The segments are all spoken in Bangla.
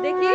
দেখি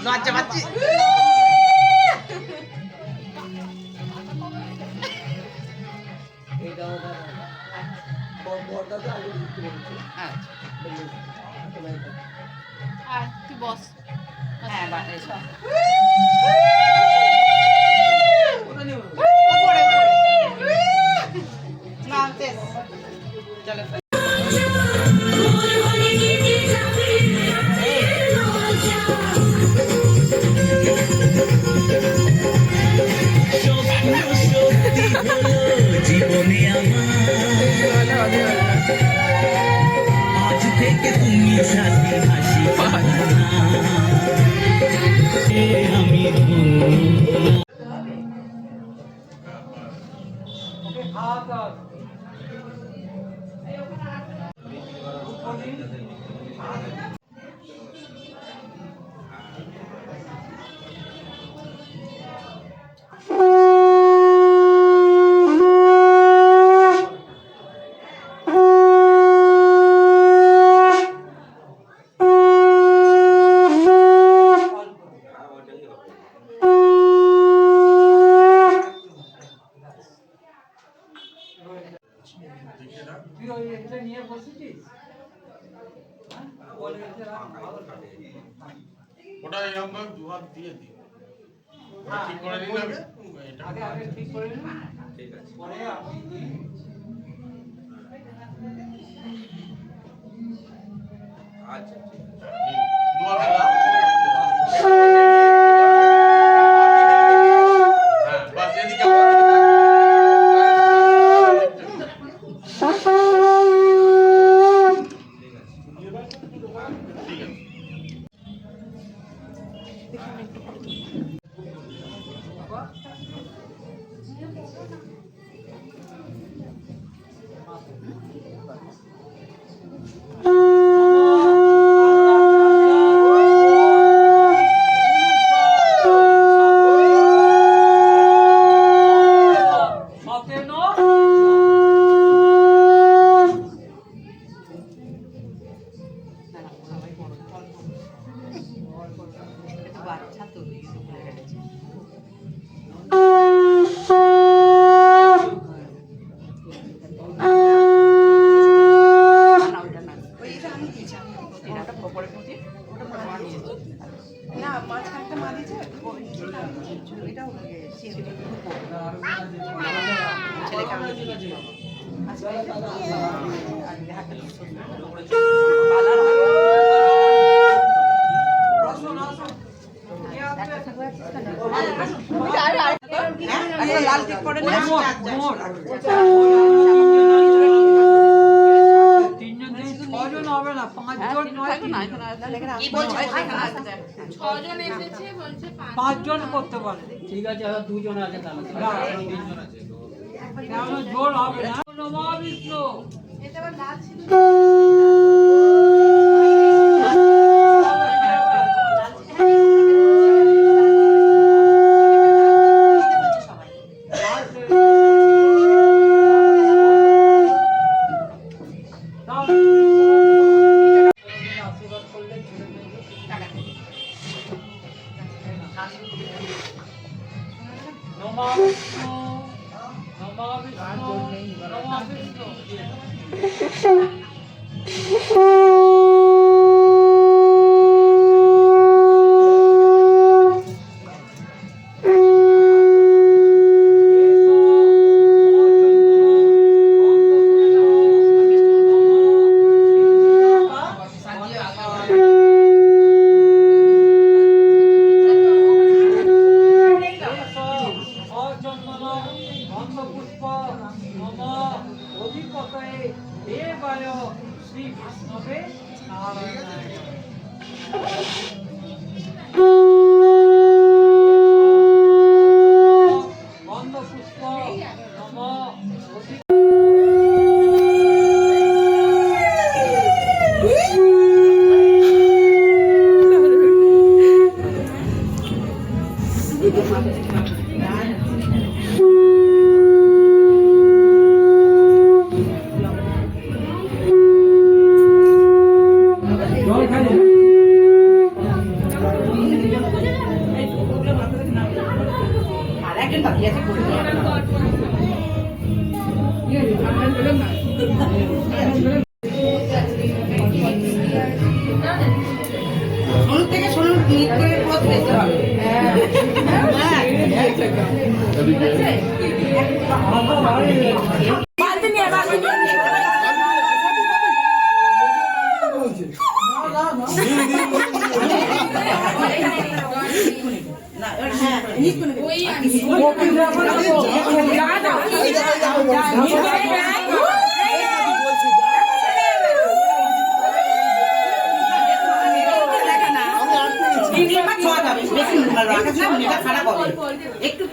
লজ্জা পাচ্ছি। তুই বস। হ্যাঁ চলো জীবনে আমার আজ থেকে তুমি সাথে হাসি আমি ওটা এরকম ভাবে দুহাত দিয়ে দিই ঠিক করে নিন আগে ঠিক করে নিন ঠিক আছে পরে আপনি আচ্ছা বাস এদিকে একটা লাল ঠিক করে নে। তিনজন থেকে ছজন হবে না, পাঁচজন নয় কি? কি বলছো? ছজন এসেছে বলছে পাঁচজন করতে পারে। ঠিক আছে, আর দুজন আছে তাহলে। তিনজন আছে। কেন জোর হবে না? নমো বিষ্ণু। এটা আবার লাল ছিল। আশীর্বাদ করলে ছেলে মেয়েকে নমো বিষ্ণু, নমো বিষ্ণু, নমো বিষ্ণু। আর একজন বাকি আছে করে নে। সোনু থেকে সোনু মিনিট করে পথ যেতে হবে। বালতি নিয়ে বালতি নিয়ে। না হ্যাঁ নিচ করে ওই একটু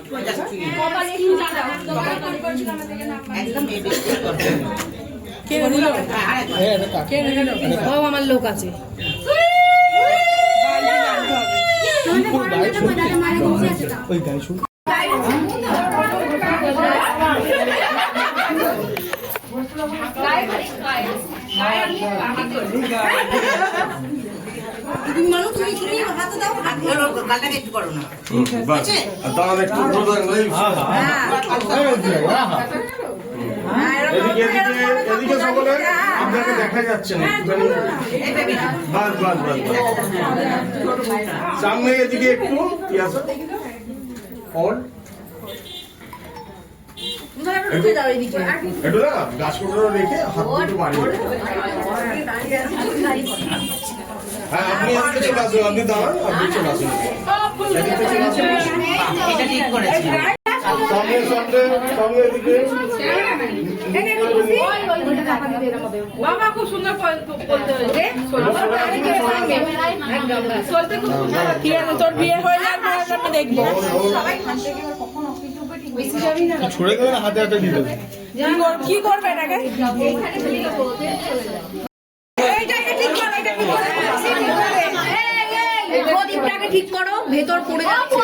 আমার লোক আছে মানুষ তুমি হাতে দাও হাত গালটাকে একটু করো না। বাস দাঁড়ান একটু প্রদান নেই। এদিকে এদিকে এদিকে সকলে আপনাকে দেখা যাচ্ছে না একটুখানি। বাস বাস বাস সামনে এদিকে একটু কি আছে অল একটু না গাছগুলো রেখে হাত একটু বাড়িয়ে হ্যাঁ আপনি এদিকে চলে আসুন আপনি দাঁড়ান আপনি চলে আসুন এদিকে চলে আসুন এটা ঠিক করেছি। সামনে সামনে সামনে এদিকে বাবা খুব সুন্দর বলতে হয়েছে তোর বিয়ে হয়ে যাবে আমি দেখবো ছড়ে গেলে হাতে হাতে দিয়ে দেবে কি করবে এটাকে প্রদীপটাকে ঠিক করো ভেতর পড়ে যাচ্ছে।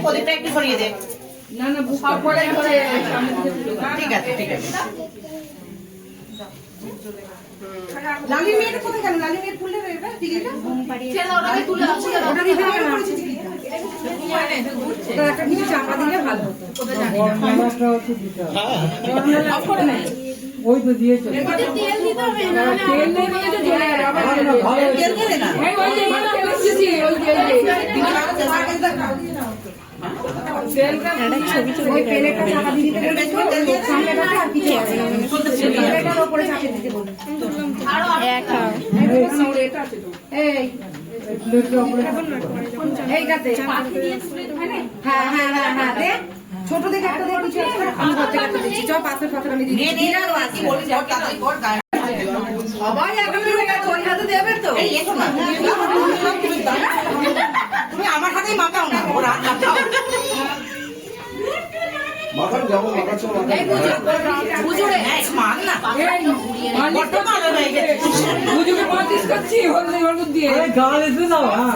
প্রদীপটা একটু সরিয়ে দে। না না সব পরে ঠিক আছে ঠিক আছে। লালির মেয়েটা কোথায় গেল? লালির মেয়ের ফুলটা রইবে টিকিটটা ওটা দিতে হবে না। ওটা একটা কিছু চাপা দিলে ভালো হতো। অফ করে না। ওই তো দিয়েছে। তেল নেই বলে তো জ্বলে গেল আবার তেল দিলে না। এই ওই যে মানে বসেছি ওই যে ওই পেলেটটা চাপা দিতে বলবে সামনেটাতে আর পিছে আছে পেলেটার উপরে চাপিয়ে দিতে বলবে। এই এইটাতে হ্যাঁ হ্যাঁ হ্যাঁ হ্যাঁ দে ছোট দেখে একটা দিয়ে কিছু আমি ঘর থেকে একটা দিচ্ছি চল পাথর পাথর আমি দিচ্ছি সবাই এখন ওই হাতে দেবে তো তুমি আমার হাতেই মাখাও না ওরা মাখাও মাখান যাবো মাখাচ্ছ বুঝুরে মাখ না কত ভালো হয়ে গেছে বুঝুকে মাটিস করছি হলদি হলুদ দিয়ে গালে দিয়ে দাও হ্যাঁ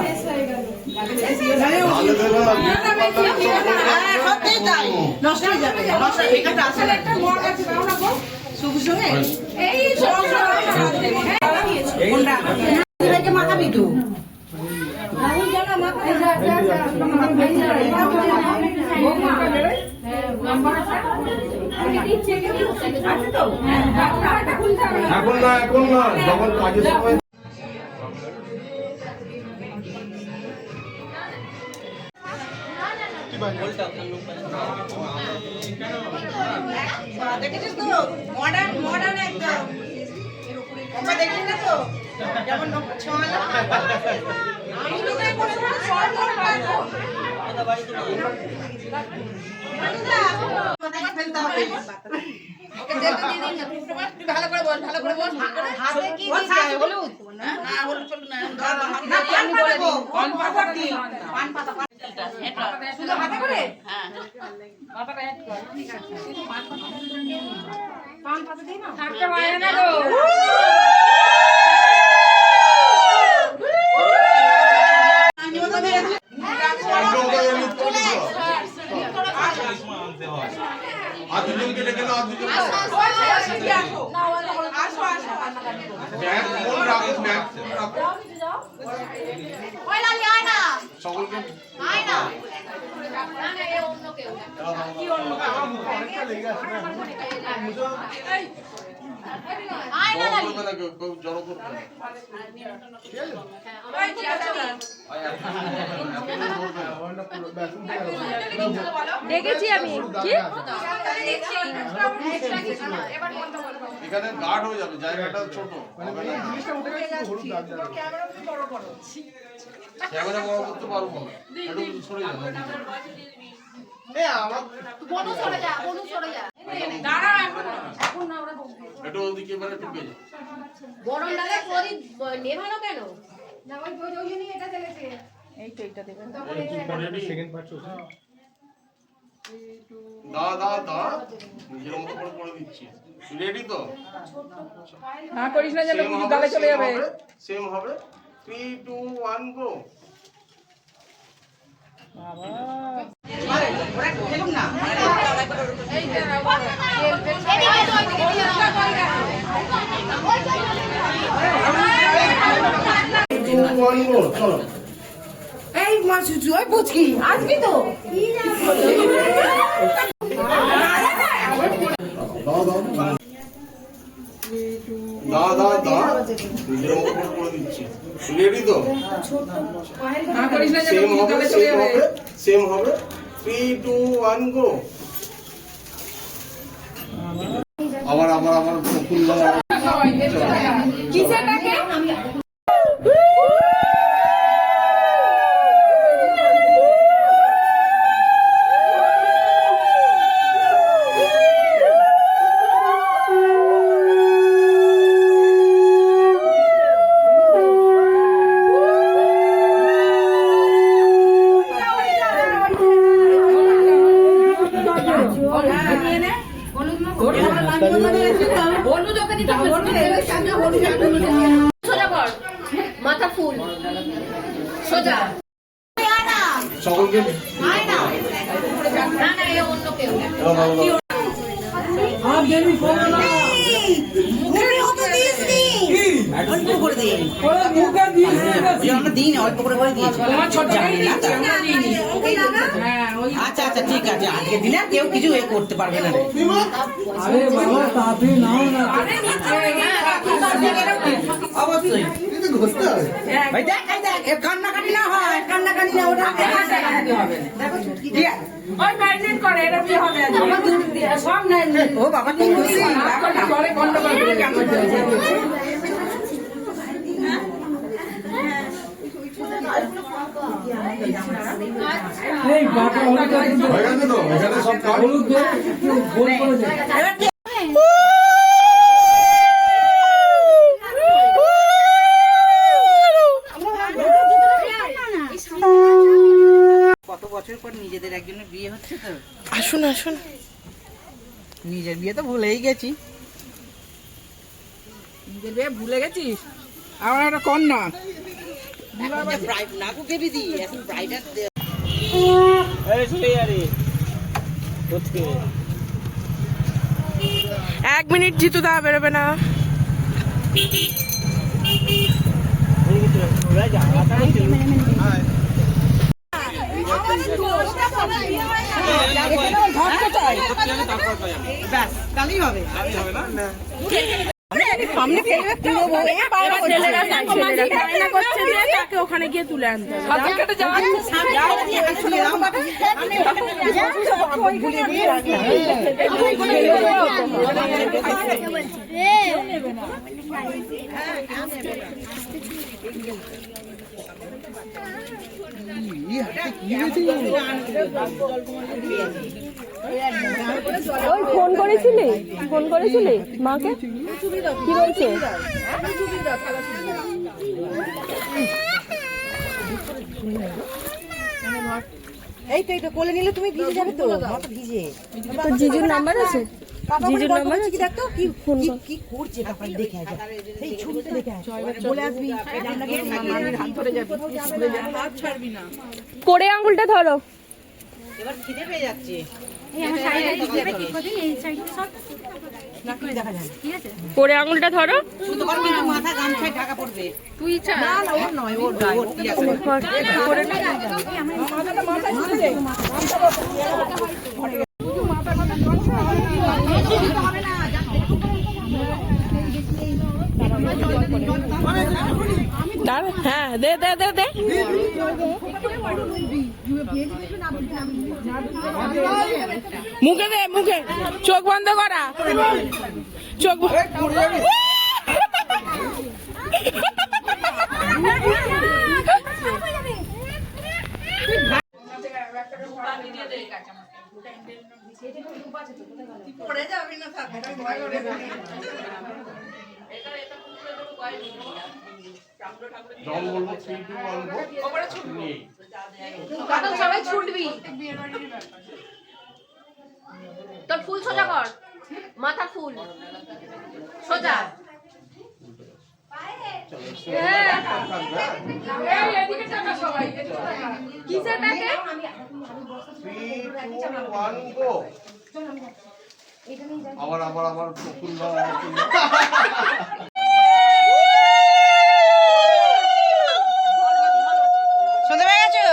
সত্যিই তাই নষ্ট হয়ে যাবে নষ্ট এখানে আসলে একটা মগ আছে দাও না গো সবুজ সঙ্গে এই কোনটা এটাকে মাথা পিটু রাহুল জানা মাথা এই যা এখন না যখন কাজের সময় দেখেছিস তো মডার্ন মডার্ন একদম ওটা দেখলি না তো যেমন ছোঁয়ালা আমি তো তাই বলে বলে শর্ট করে পারবো মাথায় ফেলতে হবে ওকে দেখতে দিয়ে দিন না তুই ভালো করে বল হাতে কি দিতে হলুদ না হলুদ চল না না পান পাতা দেবো পান পাতা দিই পান পাতা শুধু হাতে করে হ্যাঁ পাতাটা অ্যাড কর ঠিক আছে পান পাতা দিই না থাকতে পারে না গো আমি ওটা মেরেছি আজকে ডেকে নাও আসো ব্যাগ কোন রাখো ব্যাগ রাখো ওই লালি আয় না সকলকে আয় না না না এ অন্য কেউ কি অন্য অনেকটা লেগে আছে না আয় না লালি জড়ো করবে না ওই যে আছে দেখেছি আমি কি এখানে গার্ড হয়ে যাবে জায়গাটা ছোট ক্যামেরা বড় করতে পারবো না একটু সরে যাবো বনু সরে যা দাঁড়া এখন না ওরা একটু ওদিকে এবারে ঢুকে যাও গরম লাগে প্রদীপ নেভানো কেন না ওই জন্য এটা জ্বেলেছে এই তো এটা দেবেন সেকেন্ড পার্ট চলছে দা নিজের মতো করে পড়ে দিচ্ছি রেডি তো হ্যাঁ করিস না যেন কিছু গালে চলে যাবে সেম হবে 3 2 1 গো বাবা ওরা খেলুক না চলো এই মাছ ওই বুঝকি আসবি তো দা নিজের মতো করে পড়ে দিচ্ছি রেডি তো হ্যাঁ করিস না যেন সেম কিছু হবে গালে চলে যাবে সেম হবে 3 2 1 গো আবার ফুল লাগা কিসেরটাকে সোজা কর মাথা ফুল সোজা সকলকে আয় না না না এ অন্য কেউ আর দেরি করো না মুখে অত দিস নি অল্প করে দে ওরে মুখে দিস আমরা দিই না অল্প করে দিয়েছি তোমার ছোট জানি না তো। হ্যাঁ ওই আচ্ছা ঠিক আছে আজকে দিনে কেউ কিছু এ করতে পারবে না রে আরে বাবা তাড়াতাড়ি নাও না অবশ্যই ভাই দেখ এ কান্নাকাটি না হয় কান্নাকাটি না ওটা কান্নাকাটি হবে দেখো কি দিয়া ওই ম্যাগনেট করে এটা কি হবে সব নাই ও বাবা কি খুশি করে গন্ডগোল করে কেমন হয়ে গেছে তো এখানে সব কাজ কত বছর পর নিজেদের একজনের বিয়ে হচ্ছে তো। আসুন আসুন। নিজের বিয়ে তো ভুলেই গেছি। নিজের বিয়ে ভুলে গেছিস? আমার একটা কন্যা। নাকুকে দিদি এখন ব্রাইডার 1 মিনিট জিতু দা বেরোবে না। ব্যাস তাহলেই হবে। সামনে ফেলবে ছেলেরা বায়না করছে যে তাকে ওখানে গিয়ে তুলে আনতে ফোন করেছিলি মাকে? কি বলছে? এই তো এইটা কোলে নিলে তুমি ভিজে যাবে তো, মাথা ভিজে। তোর জিজুর নাম্বার আছে? জিজুর নাম্বার আছে? কি দেখতো কি কি করছে তারপরে দেখে আয়, সেই ছবিটা দেখে আয়, বলে আসবি রান্নাকে হাত ধরে যাবি, হাত ছাড়বি না। করে আঙ্গুলটা ধরো। এবার খিদে পেয়ে যাচ্ছে। করে আঙ্গুলটা ধরো। শুধু কিন্তু মাথা গামছায় ঢাকা পড়বে। তুই না না ওর নয়, ওর হ্যাঁ দে দে দে দে। মুখে দে, মুখে। চোখ বন্ধ করা, চোখ পড়ে যাবি না সবাই ছুটবি। তোর ফুল সোজা কর, মাথা ফুল সোজা। কিসের প্যাকেট? আবার শুনতে পেয়ে গেছো?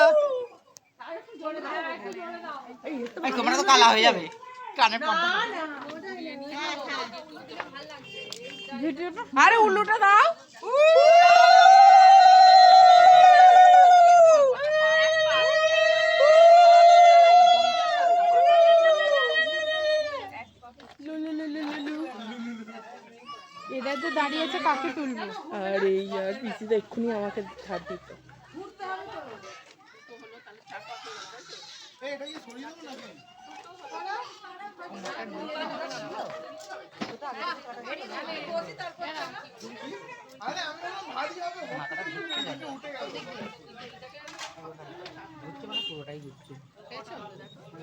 তোমরা তো কালা হয়ে যাবে কানের পর্দা। আরে উল্লুটা দাও। এরা তো দাঁড়িয়েছে, কাকে তুলবো? আরে ইয়ার পিসি তো এক্ষুনি আমাকে ছাড় দিত।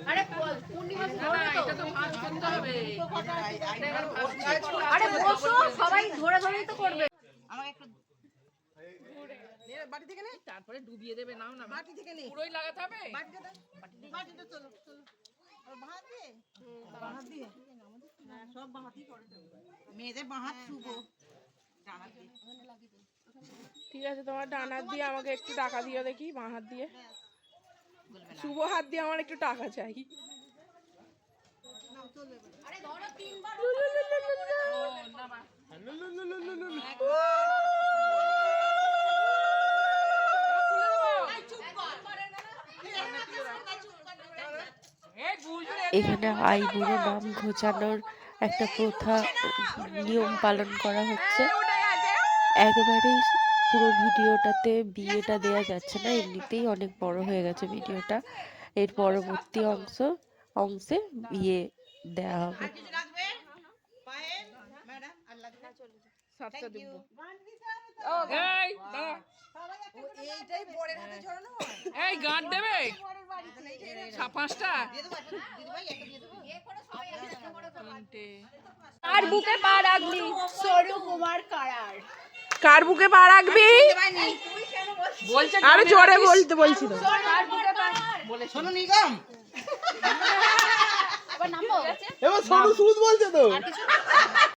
আরে পূর্ণিমা তো ভাত করতে হবে। আরে বসো, সবাই ধরে ধরেই তো করবে। আমাকে একটু বাটি থেকে নে, তারপরে ডুবিয়ে দেবে। নাও না, বাটি থেকে নে। পুরোই লাগাতে হবে? বাটিতে চলো চলো। আর ভাত দিয়ে, ভাত দিয়ে সব ভাতই করে দেবে। মেয়েদের বাহাত শুভ জানা দিয়ে। ঠিক আছে, তোমার ডান হাত দিয়ে আমাকে একটু টাকা দিও দেখি। বাঁ হাত দিয়ে, শুভ হাত দিয়ে আমার একটু টাকা চাই। এখানে আইবুড়ো নাম ঘোচানোর একটা প্রথা নিয়ম পালন করা হচ্ছে। একেবারেই পুরো ভিডিওটাতে বিয়েটা দেয়া যাচ্ছে না, এমনিতেই অনেক বড় হয়ে গেছে ভিডিওটা। এর পরবর্তী অংশে বিয়ে দেয়া হবে। এই দাঁড়া। এইটাই বড়ের হাতে ঝরানো হয়। এই গাঁট দেবে পাঁচটা কার বুকে পা রাখলি? সরু কুমার কারার। কার বুকে পা রাখবি? বলছে আরে জোরে বলতে বলছিল। কার বুকে পা? শোনো নিগম আবার নামবো? এবার ছোট সুদ বলছে তো।